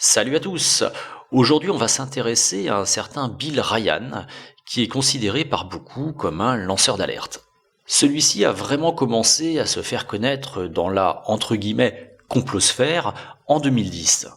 Salut à tous! Aujourd'hui, on va s'intéresser à un certain Bill Ryan, qui est considéré par beaucoup comme un lanceur d'alerte. Celui-ci a vraiment commencé à se faire connaître dans la, entre guillemets, complosphère en 2010.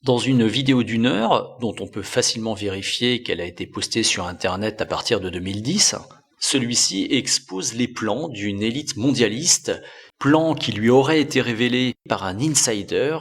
Dans une vidéo d'1 heure, dont on peut facilement vérifier qu'elle a été postée sur Internet à partir de 2010, celui-ci expose les plans d'une élite mondialiste, plans qui lui auraient été révélés par un insider,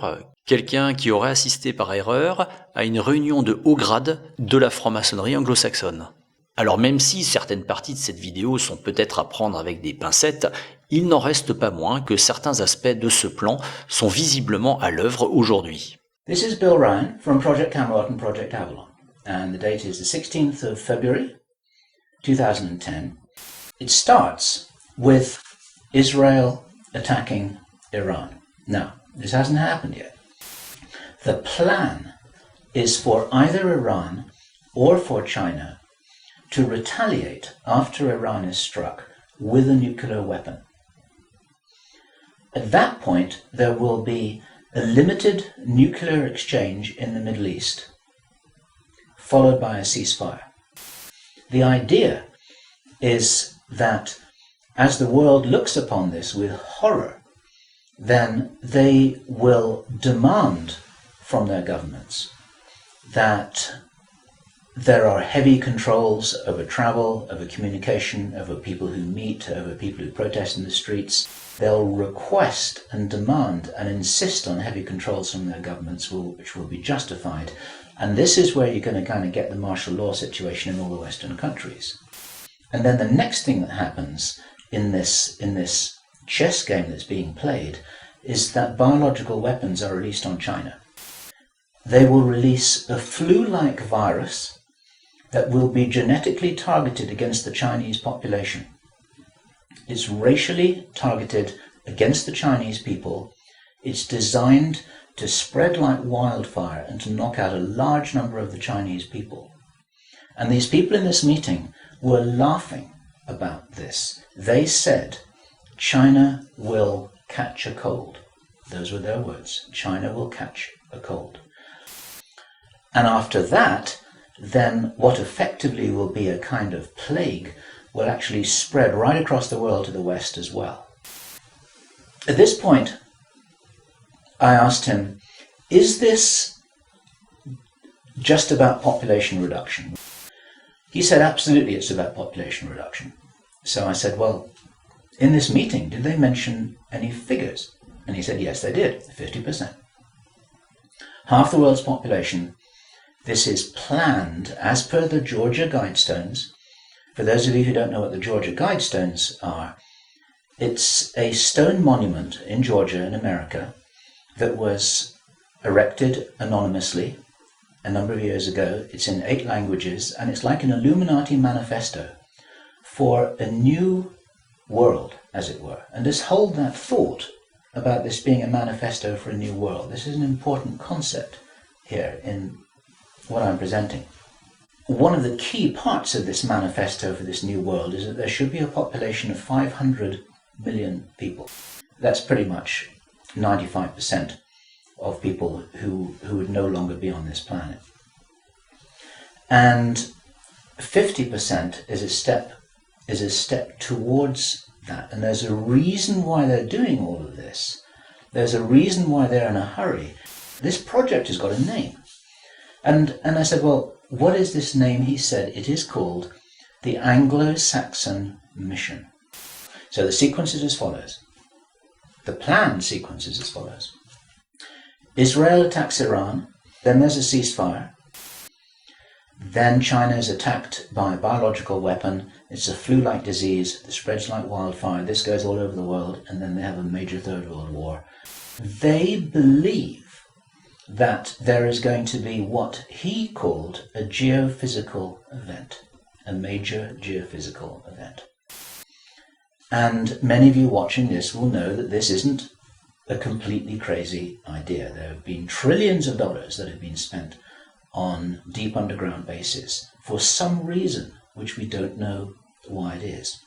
quelqu'un qui aurait assisté par erreur à une réunion de haut grade de la franc-maçonnerie anglo-saxonne. Alors même si certaines parties de cette vidéo sont peut-être à prendre avec des pincettes, il n'en reste pas moins que certains aspects de ce plan sont visiblement à l'œuvre aujourd'hui. This is Bill Ryan from Project Camelot and Project Avalon, and the date is the 16th of February 2010. It starts with Israel attacking Iran. Now, this hasn't happened yet. The plan is for either Iran or for China to retaliate after Iran is struck with a nuclear weapon. At that point, there will be a limited nuclear exchange in the Middle East, followed by a ceasefire. The idea is that as the world looks upon this with horror, then they will demand from their governments that there are heavy controls over travel, over communication, over people who meet, over people who protest in the streets. They'll request and demand and insist on heavy controls from their governments, which will be justified. And this is where you're going to kind of get the martial law situation in all the Western countries. And then the next thing that happens in this chess game that's being played is that biological weapons are released on China. They will release a flu-like virus that will be genetically targeted against the Chinese population. It's racially targeted against the Chinese people. It's designed to spread like wildfire and to knock out a large number of the Chinese people. And these people in this meeting were laughing about this. They said, China will catch a cold. Those were their words. China will catch a cold. And after that, then what effectively will be a kind of plague will actually spread right across the world to the West as well. At this point, I asked him, is this just about population reduction? He said, absolutely, it's about population reduction. So I said, well, in this meeting, did they mention any figures? And he said, yes, they did, 50%. Half the world's population. This is planned as per the Georgia Guidestones. For those of you who don't know what the Georgia Guidestones are, it's a stone monument in Georgia in America that was erected anonymously a number of years ago. It's in 8 languages, and it's like an Illuminati manifesto for a new world, as it were. And just hold that thought about this being a manifesto for a new world. This is an important concept here in what I'm presenting. One of the key parts of this manifesto for this new world is that there should be a population of 500 million people. That's pretty much 95% of people who would no longer be on this planet. And 50% is a step towards that. And there's a reason why they're doing all of this. There's a reason why they're in a hurry. This project has got a name. And I said, well, what is this name? He said, it is called the Anglo-Saxonne Mission. So the sequence is as follows. The plan sequence is as follows. Israel attacks Iran, then there's a ceasefire. Then China is attacked by a biological weapon. It's a flu-like disease that spreads like wildfire. This goes all over the world, and then they have a major Third World War. They believe that there is going to be what he called a geophysical event, a major geophysical event. And many of you watching this will know that this isn't a completely crazy idea. There have been trillions of dollars that have been spent on deep underground bases for some reason which we don't know why it is.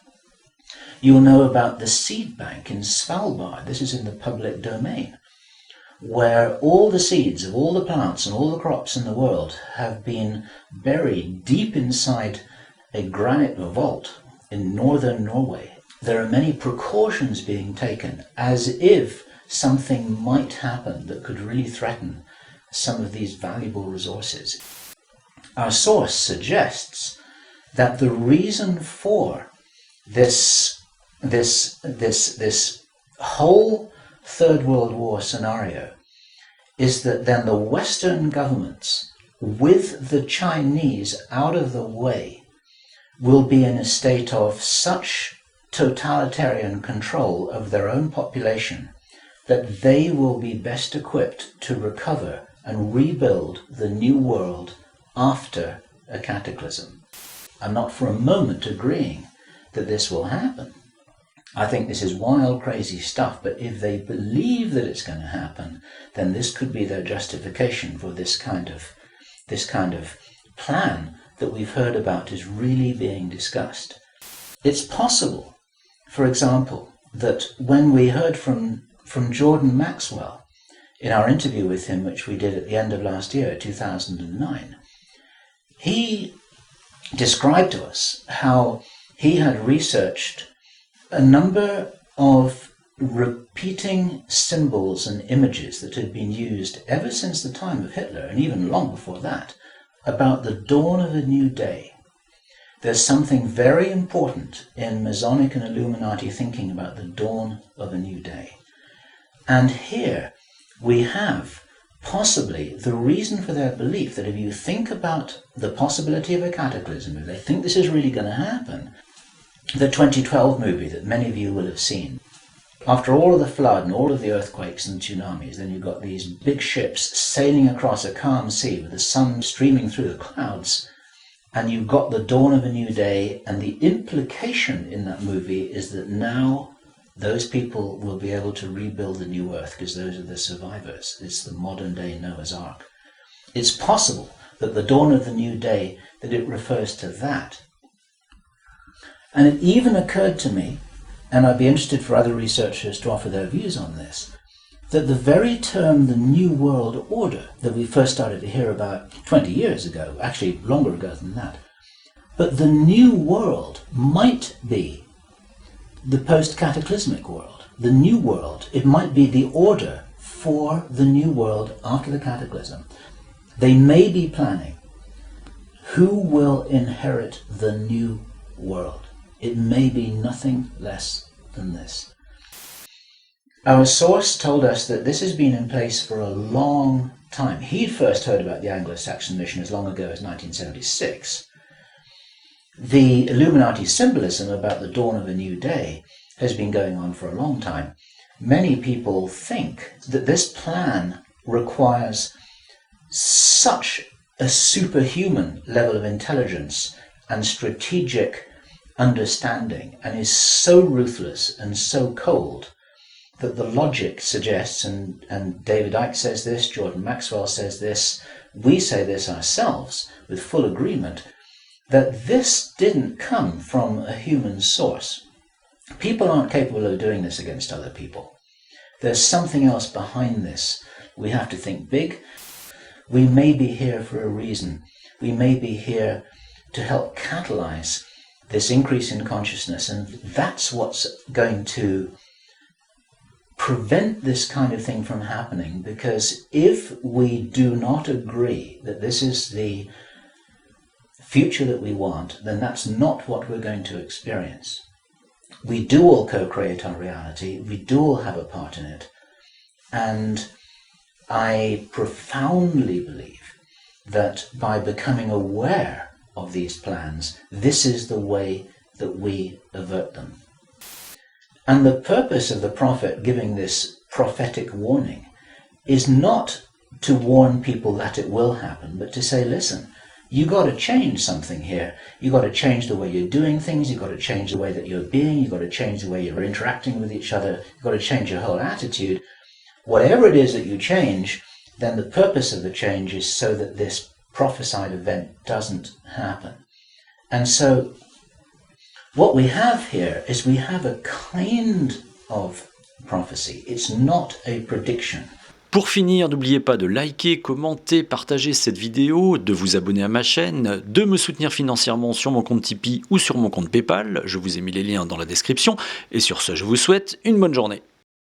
You'll know about the seed bank in Svalbard. This is in the public domain, where all the seeds of all the plants and all the crops in the world have been buried deep inside a granite vault in northern Norway. There are many precautions being taken as if something might happen that could really threaten some of these valuable resources. Our source suggests that the reason for this whole Third World War scenario is that then the Western governments, with the Chinese out of the way, will be in a state of such totalitarian control of their own population that they will be best equipped to recover and rebuild the new world after a cataclysm. I'm not for a moment agreeing that this will happen. I think this is wild, crazy stuff, but if they believe that it's going to happen, then this could be their justification for this kind of plan that we've heard about is really being discussed. It's possible, for example, that when we heard from Jordan Maxwell in our interview with him, which we did at the end of last year, 2009, he described to us how he had researched a number of repeating symbols and images that had been used ever since the time of Hitler, and even long before that, about the dawn of a new day. There's something very important in Masonic and Illuminati thinking about the dawn of a new day. And here we have possibly the reason for their belief that if you think about the possibility of a cataclysm, if they think this is really going to happen, the 2012 movie that many of you will have seen, after all of the flood and all of the earthquakes and tsunamis, then you've got these big ships sailing across a calm sea with the sun streaming through the clouds, and you've got the dawn of a new day, and the implication in that movie is that now those people will be able to rebuild the new earth because those are the survivors. It's the modern day Noah's Ark. It's possible that the dawn of the new day, that it refers to that. And it even occurred to me, and I'd be interested for other researchers to offer their views on this, that the very term the New World Order that we first started to hear about 20 years ago, actually longer ago than that, but the New World might be the post-cataclysmic world. The New World, it might be the order for the New World after the cataclysm. They may be planning who will inherit the New World. It may be nothing less than this. Our source told us that this has been in place for a long time. He'd first heard about the Anglo-Saxon mission as long ago as 1976. The Illuminati symbolism about the dawn of a new day has been going on for a long time. Many people think that this plan requires such a superhuman level of intelligence and strategic understanding, and is so ruthless and so cold that the logic suggests, and David Icke says this, Jordan Maxwell says this, we say this ourselves with full agreement, that this didn't come from a human source. People aren't capable of doing this against other people. There's something else behind this. We have to think big. We may be here for a reason. We may be here to help catalyze this increase in consciousness, and that's what's going to prevent this kind of thing from happening, because if we do not agree that this is the future that we want, then that's not what we're going to experience. We do all co-create our reality, we do all have a part in it, and I profoundly believe that by becoming aware of these plans, this is the way that we avert them. And the purpose of the prophet giving this prophetic warning is not to warn people that it will happen, but to say, listen, you got to change something here. You got to change the way you're doing things. You got to change the way that you're being. You got to change the way you're interacting with each other. You got to change your whole attitude. Whatever it is that you change, then the purpose of the change is so that this prophesied event doesn't happen. And so what we have here is we have a kind of prophecy. It's not a prediction. Pour finir, n'oubliez pas de liker, commenter, partager cette vidéo, de vous abonner à ma chaîne, de me soutenir financièrement sur mon compte Tipeee ou sur mon compte PayPal. Je vous ai mis les liens dans la description. Et sur ce, je vous souhaite une bonne journée.